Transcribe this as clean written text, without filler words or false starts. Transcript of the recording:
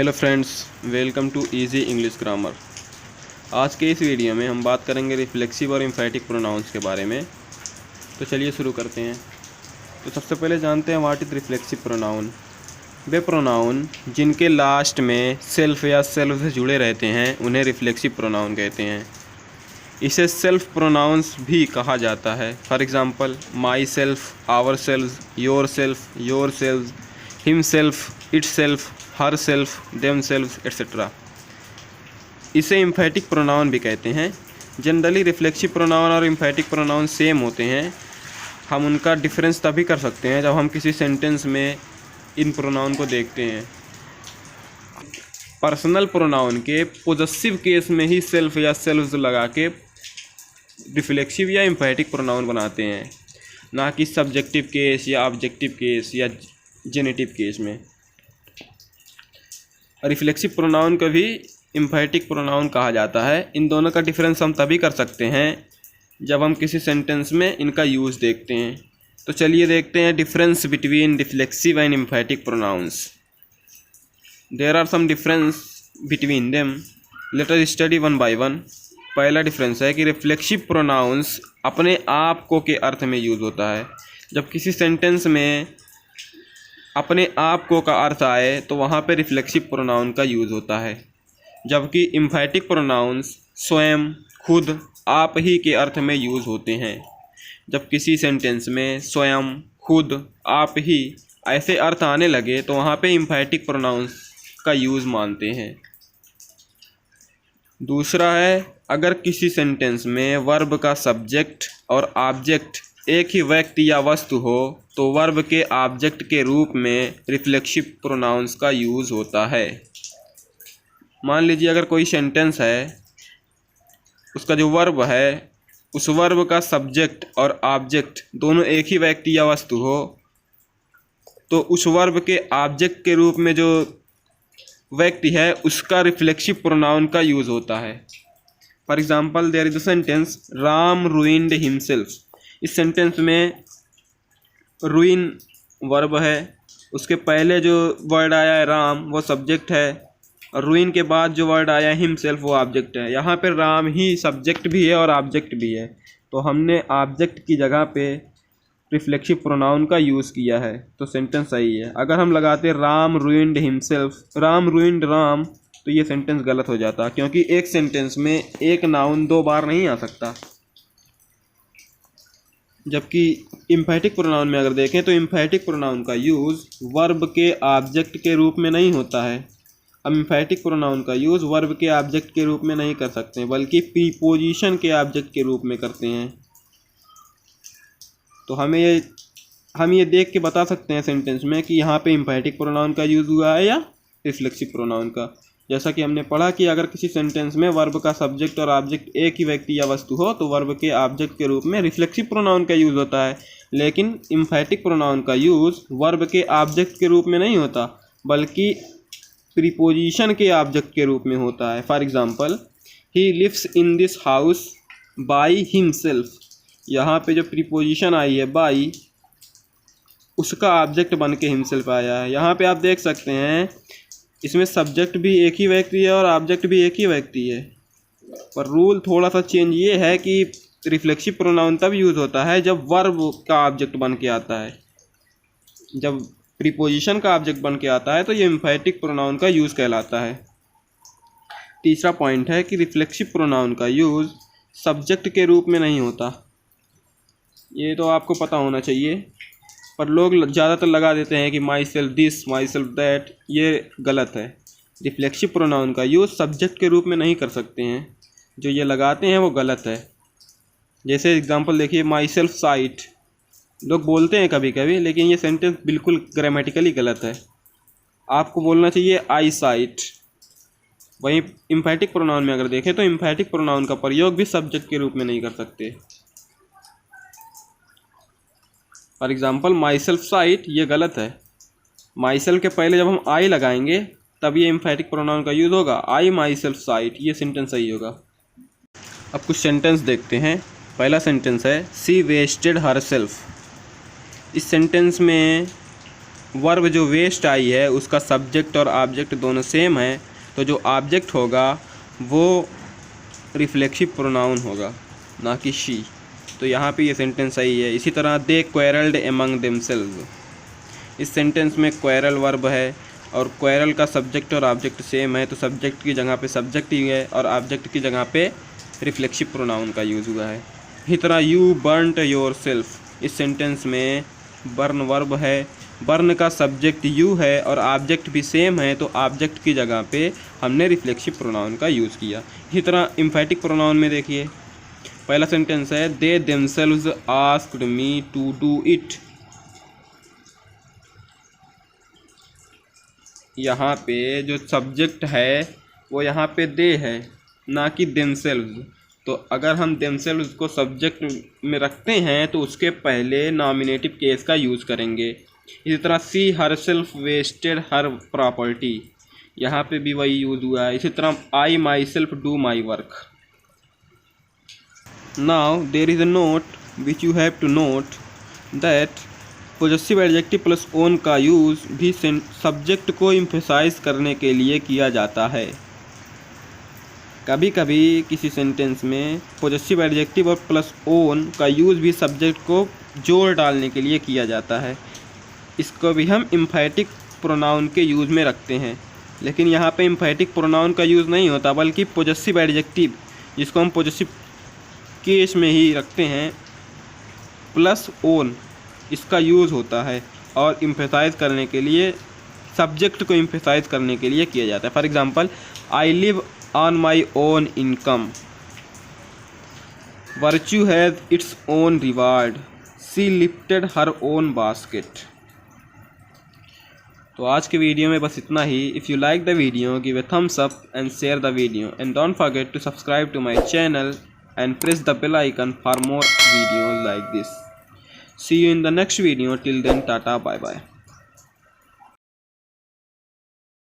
Hello friends, welcome to easy English grammar. आज के इस वीडियो में हम बात करेंगे रिफ्लेक्सिव और एम्फैटिक प्रोनाउंस के बारे में। तो चलिए शुरू करते हैं। तो सबसे पहले जानते हैं what is reflexive pronoun. Way pronoun जिनके लास्ट में सेल्फ या सेल्फ से जुड़े रहते हैं उन्हें रिफ्लेक्सिव प्रोनाउन कहते हैं। इसे सेल्फ प्रोनाउंस भी कहा जाता है। For example myself, ourself, yourself, himself, itself, herself, themself etcetera. इसे एम्फैटिक प्रोनाउन भी कहते हैं। जनरली रिफ्लेक्सिव प्रोनाउन और एम्फैटिक प्रोनाउन सेम होते हैं। हम उनका डिफरेंस तभी कर सकते हैं जब हम किसी सेंटेंस में इन प्रोनाउन को देखते हैं। पर्सनल प्रोनाउन के पोजेसिव केस में ही सेल्फ या सेल्फ्स लगा के रिफ्लेक्सिव या एम्फैटिक प्रोनाउन बनाते हैं, ना कि सब्जेक्टिव केस या ऑब्जेक्टिव केस या जेनेटिव केस में। रिफ्लेक्सिव प्रोनाउन को भी एम्फैटिक प्रोनाउन कहा जाता है। इन दोनों का डिफरेंस हम तभी कर सकते हैं जब हम किसी सेंटेंस में इनका यूज़ देखते हैं। तो चलिए देखते हैं difference between reflexive and emphatic pronouns. There are some difference between them, let us study one by one. पहला डिफरेंस है कि रिफ्लेक्सिव प्रोनाउंस अपने आप को के अर्थ में यूज़ होता है। जब किसी सेंटेंस में अपने आप को का अर्थ आए तो वहाँ पे रिफ्लेक्सिव प्रोनाउन का यूज़ होता है, जबकि एम्फैटिक प्रोनाउंस स्वयं, खुद, आप ही के अर्थ में यूज़ होते हैं। जब किसी सेंटेंस में स्वयं, खुद, आप ही ऐसे अर्थ आने लगे तो वहाँ पे एम्फैटिक प्रोनाउंस का यूज़ मानते हैं। दूसरा है, अगर किसी सेंटेंस में वर्ब का सब्जेक्ट और ऑब्जेक्ट एक ही व्यक्ति या वस्तु हो तो वर्ब के ऑब्जेक्ट के रूप में रिफ्लेक्सिव प्रोनाउंस का यूज़ होता है। मान लीजिए अगर कोई सेंटेंस है, उसका जो वर्ब है, उस वर्ब का सब्जेक्ट और ऑब्जेक्ट दोनों एक ही व्यक्ति या वस्तु हो तो उस वर्ब के ऑब्जेक्ट के रूप में जो व्यक्ति है उसका रिफ्लेक्सिव प्रोनाउन का यूज़ होता है। For example there is a sentence, Ram ruined himself. इस सेंटेंस में रूइन वर्ब है, उसके पहले जो वर्ड आया है राम वो सब्जेक्ट है, और रूइन के बाद जो वर्ड आया है हिमसेल्फ वो ऑब्जेक्ट है। यहाँ पे राम ही सब्जेक्ट भी है और ऑब्जेक्ट भी है, तो हमने ऑब्जेक्ट की जगह पे रिफ्लेक्सिव प्रोनाउन का यूज़ किया है, तो सेंटेंस सही है। अगर हम लगाते Ram ruined himself, Ram ruined Ram, तो ये सेंटेंस गलत हो जाता, क्योंकि एक सेंटेंस में एक नाउन दो बार नहीं आ सकता। जबकि एम्फैटिक प्रोनाउन में अगर देखें तो एम्फैटिक प्रोनाउन का यूज़ वर्ब के ऑब्जेक्ट के रूप में नहीं होता है। हम एम्फैटिक प्रोनाउन का यूज़ वर्ब के ऑब्जेक्ट के रूप में नहीं कर सकते, बल्कि प्रीपोजिशन के ऑब्जेक्ट के रूप में करते हैं। तो हम ये देख के बता सकते हैं सेंटेंस में कि यहाँ पे एम्फैटिक प्रोनाउन का यूज़ हुआ है या रिफ्लेक्सिव प्रोनाउन का। जैसा कि हमने पढ़ा कि अगर किसी सेंटेंस में वर्ब का सब्जेक्ट और ऑब्जेक्ट एक ही व्यक्ति या वस्तु हो तो वर्ब के ऑब्जेक्ट के रूप में रिफ्लेक्सिव प्रोनाउन का यूज़ होता है, लेकिन एम्फैटिक प्रोनाउन का यूज़ वर्ब के ऑब्जेक्ट के रूप में नहीं होता, बल्कि प्रीपोजिशन के ऑब्जेक्ट के रूप में होता है। For example, he lives in this house by himself. यहाँ पे जो प्रीपोजिशन आई है बाई, उसका ऑब्जेक्ट बन के हिमसेल्फ आया है। यहाँ पे आप देख सकते हैं इसमें सब्जेक्ट भी एक ही व्यक्ति है और ऑब्जेक्ट भी एक ही व्यक्ति है, पर रूल थोड़ा सा चेंज ये है कि रिफ्लेक्सिव प्रोनाउन तब यूज़ होता है जब वर्ब का ऑब्जेक्ट बन के आता है। जब प्रीपोजिशन का ऑब्जेक्ट बन के आता है तो ये एम्फैटिक प्रोनाउन का यूज़ कहलाता है। तीसरा पॉइंट है कि रिफ्लेक्सिव प्रोनाउन का यूज़ सब्जेक्ट के रूप में नहीं होता। ये तो आपको पता होना चाहिए, पर लोग ज़्यादातर लगा देते हैं कि my self this, my self that. ये गलत है। रिफ्लेक्सिव प्रोनाउन का यूज़ सब्जेक्ट के रूप में नहीं कर सकते हैं, जो ये लगाते हैं वो गलत है। जैसे एग्जांपल देखिए, माई सेल्फ साइट, लोग बोलते हैं कभी कभी, लेकिन ये सेंटेंस बिल्कुल ग्रामेटिकली गलत है। आपको बोलना चाहिए आई साइट। वहीं एम्फैटिक प्रोनाउन में अगर देखें तो एम्फैटिक प्रोनाउन का प्रयोग भी सब्जेक्ट के रूप में नहीं कर सकते। For example my self site, ये गलत है। माई सेल्फ के पहले जब हम आई लगाएंगे तब ये एम्फैटिक प्रोनाउन का यूज़ होगा, आई माई सेल्फ साइट, ये सेंटेंस सही होगा। अब कुछ सेंटेंस देखते हैं। पहला सेंटेंस है सी वेस्टेड हर सेल्फ। इस सेंटेंस में वर्ब जो वेस्ट आई है उसका सब्जेक्ट और ऑब्जेक्ट दोनों सेम है, तो जो ऑब्जेक्ट होगा वो रिफ्लेक्सिव प्रोनाउन होगा, ना कि शी। तो यहाँ पे ये सेंटेंस सही है। इसी तरह दे क्वेरल्ड एमंग देमसेल्व्स, इस सेंटेंस में क्वेरल वर्ब है और क्वेरल का सब्जेक्ट और ऑब्जेक्ट सेम है, तो सब्जेक्ट की जगह पे सब्जेक्ट ही है और ऑब्जेक्ट की जगह पे रिफ्लेक्सिव प्रोनाउन का यूज़ हुआ है। इसी तरह यू बर्नट योर सेल्फ, इस सेंटेंस में बर्न वर्ब है, बर्न का सब्जेक्ट यू है और ऑब्जेक्ट भी सेम है, तो ऑब्जेक्ट की जगह पे हमने रिफ्लेक्सिव प्रोनाउन का यूज़ किया। इसी तरह एम्फैटिक प्रोनाउन में देखिए, पहला सेंटेंस है they themselves asked me to do it. यहाँ पे जो सब्जेक्ट है वो यहाँ पे दे है, ना कि देमसेल्व्स। तो अगर हम देमसेल्व्स को सब्जेक्ट में रखते हैं तो उसके पहले नॉमिनेटिव केस का यूज़ करेंगे। इसी तरह she herself wasted her property, यहाँ पे भी वही यूज़ हुआ है। इसी तरह I myself do my work. Now there is a note which you have to note that possessive adjective plus own का यूज़ भी सब्जेक्ट को एम्फेसाइज करने के लिए किया जाता है। कभी कभी किसी सेंटेंस में पॉजेसिव एडजेक्टिव और प्लस ओन का यूज़ भी सब्जेक्ट को जोर डालने के लिए किया जाता है। इसको भी हम एम्फैटिक प्रोनाउन के यूज़ में रखते हैं, लेकिन यहाँ पे एम्फैटिक प्रोनाउन का यूज़ नहीं होता, बल्कि पॉजेसिव एडजेक्टिव जिसको हम पॉजेसिव केस में ही रखते हैं प्लस ओन, इसका यूज़ होता है और एम्फेसाइज करने के लिए, सब्जेक्ट को एम्फेसाइज करने के लिए किया जाता है। For example I live on my own income, virtue has its own reward, she lifted her own basket. तो आज के वीडियो में बस इतना ही। If you like the video give a thumbs up and share the video and don't forget to subscribe to my channel and press the bell icon for more videos like this. See you in the next video. Till then, tata, bye bye.